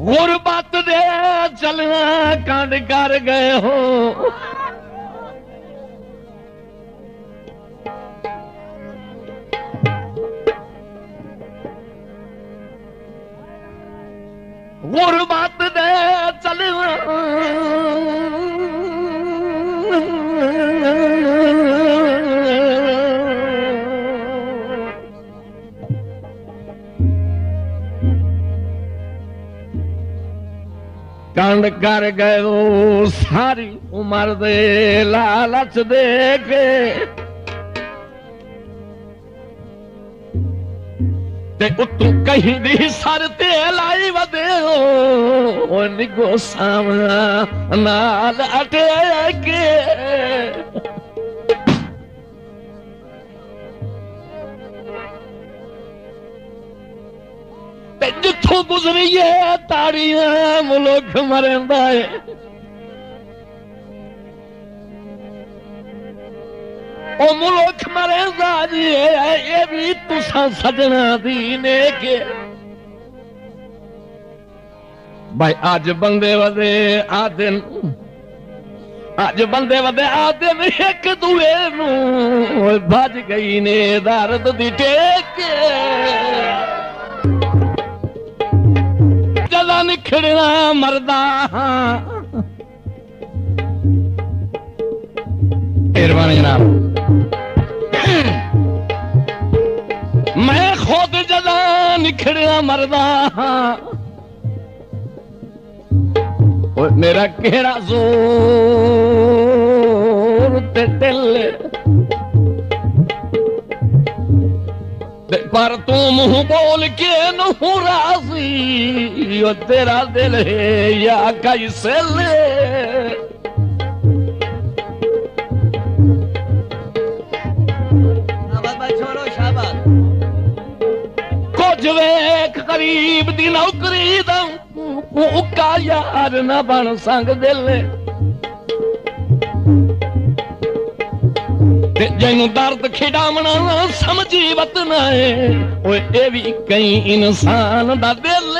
गुरबत दे चलना कंड कर गए हो। गुरबत दे चलना कंड कर गए हो सारी उम्र दे लालच दे के ते उतू कहीं दी सर ते लाई वदे हो निगो सामना नाल अटे के जिथों गुजरी है ताड़ियां मुल्क मरदा है। ओ मुल्क मरदा जी ये भी तुसा सजना दी ने के भाई अज बंदे वदे आदे अज बंदे वदे आदे एक दूए नू भज गई ने दर्द दी टेक जदा निखड़ना मरदा मेहरबानी जनाब मैं खुद जदा निखड़ना मरदा मेरा केड़ा जोर ते दिल पर तू मुंह बोल के नहू राजी तेरा दिल है या कैसे ले कुछ वेख करीब दी नौकरी का यार न बन संग दिल जैनू दर्द खिडावना समझी वतना है ये भी कई इंसान दा दिल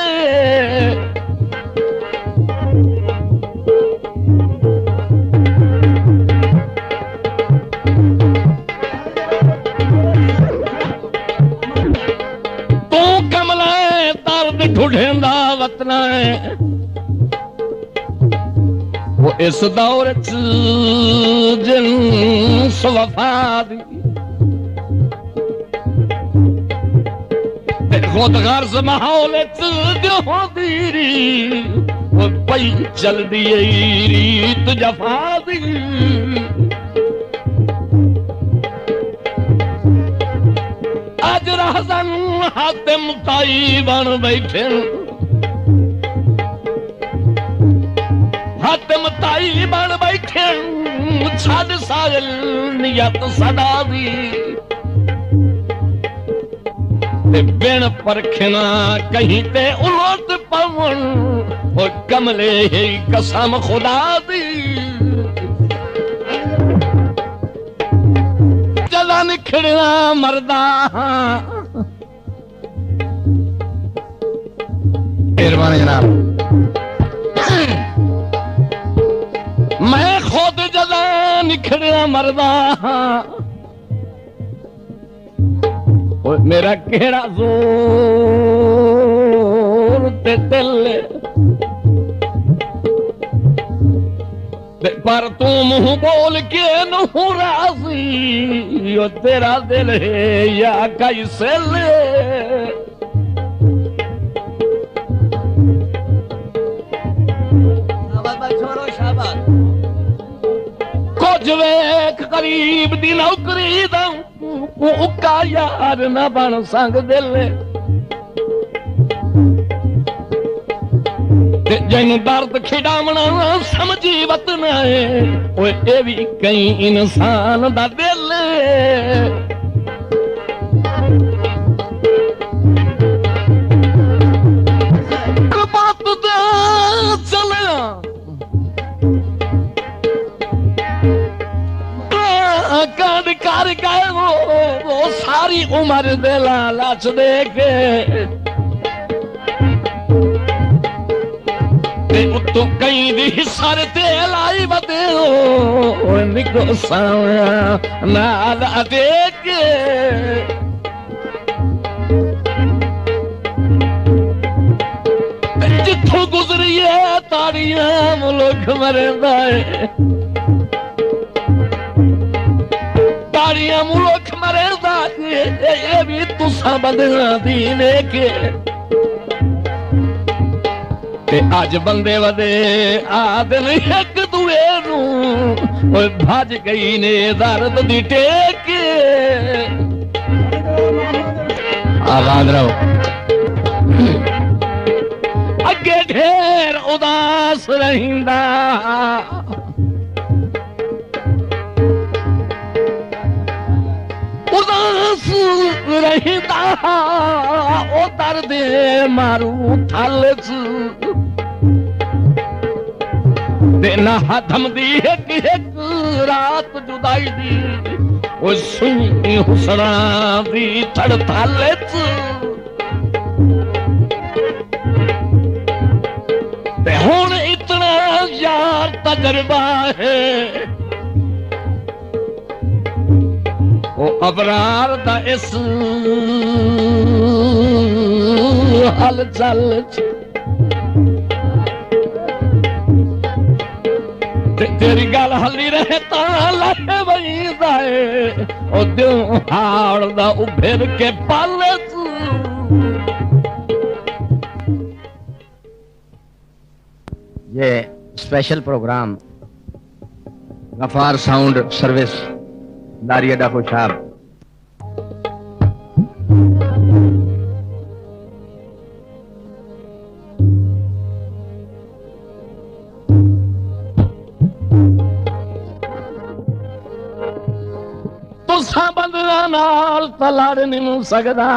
तू कमला दर्द ढूंढेंदा वतना है वो इस दौर जिन्स वफा दी खुद गर्ज माहौल दी वो पई चल दी रीत जफा दी अज रहजन हातिम ताई बन बैठे हातिम ताई बन बैठे छड़ सागल नियत सदा दी बिन परखना कहीं ते उलट पवन और कमले ही कसम खुदा दी जदा निखड़ना मरदा मेहरबानी जनाब मैं खुद जदा निखड़ना मरदा मेरा केड़ा जोर ते दिल पर तू मुंह बोल के नहू राजी तेरा दिल है या कैसे ले कुछ वेख करीब दी नौकरी का यार न बन संग दिल जैनू दर्द खिडावना समझी वतना है ये भी कई इंसान दा दिल बात चलना कांड कर गए वो सारी उम्र दे लालच दे के ते उत्तों कई दी सर ते लाई बते ओ निको सावया नाल देख जिथों गुजरी है ताड़ियां मुल्क मरदा है ताड़ियां मुल्क मरदा है ये भी तुसा बंदियां दी ने के ते अज बंदे वदे आदन एक दुए नू ओए भज गई ने दर्द दी टेक आबाद रहो अगे ढेर उदास रहिंदा उदास रहिंदा ओ दर्द मारू थल देना हथम दी एक रात जुदाई दी ओ सुनी हुसना दी थड़ थाले ते हुण इतना यार तजर्बा है ओ अबरार दा इस हल चल तेरी गल हली रहे ता लहे वहीदा है ओ दिल हाड़ दा उभर के पल ये special program Ghaffar sound service दारियाडा खुशाब तुसा बंदना नाल तलड़ नहीं सकदा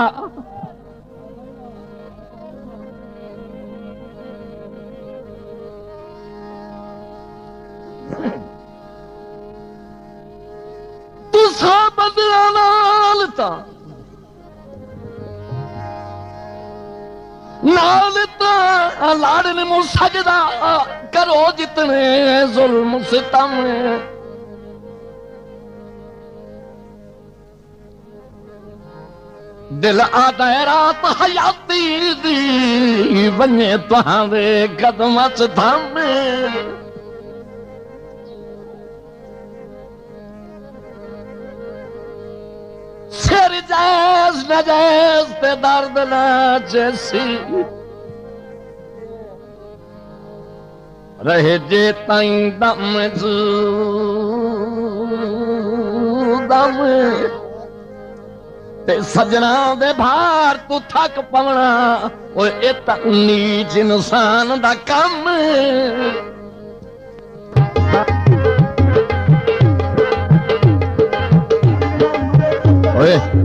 तुसा बंदना नाल लड़ नहीं सकदा करो जितने जुल्म सितम दिल आदा रात हयाती दी वने तुहां दे कदम च थामे सिर जैस नजैस ते दर्द ना जैसी रहे जे ताईं दम दम ते सजना दे भार तू थक पवना ओए ए तां नीच इंसान दा कम ओए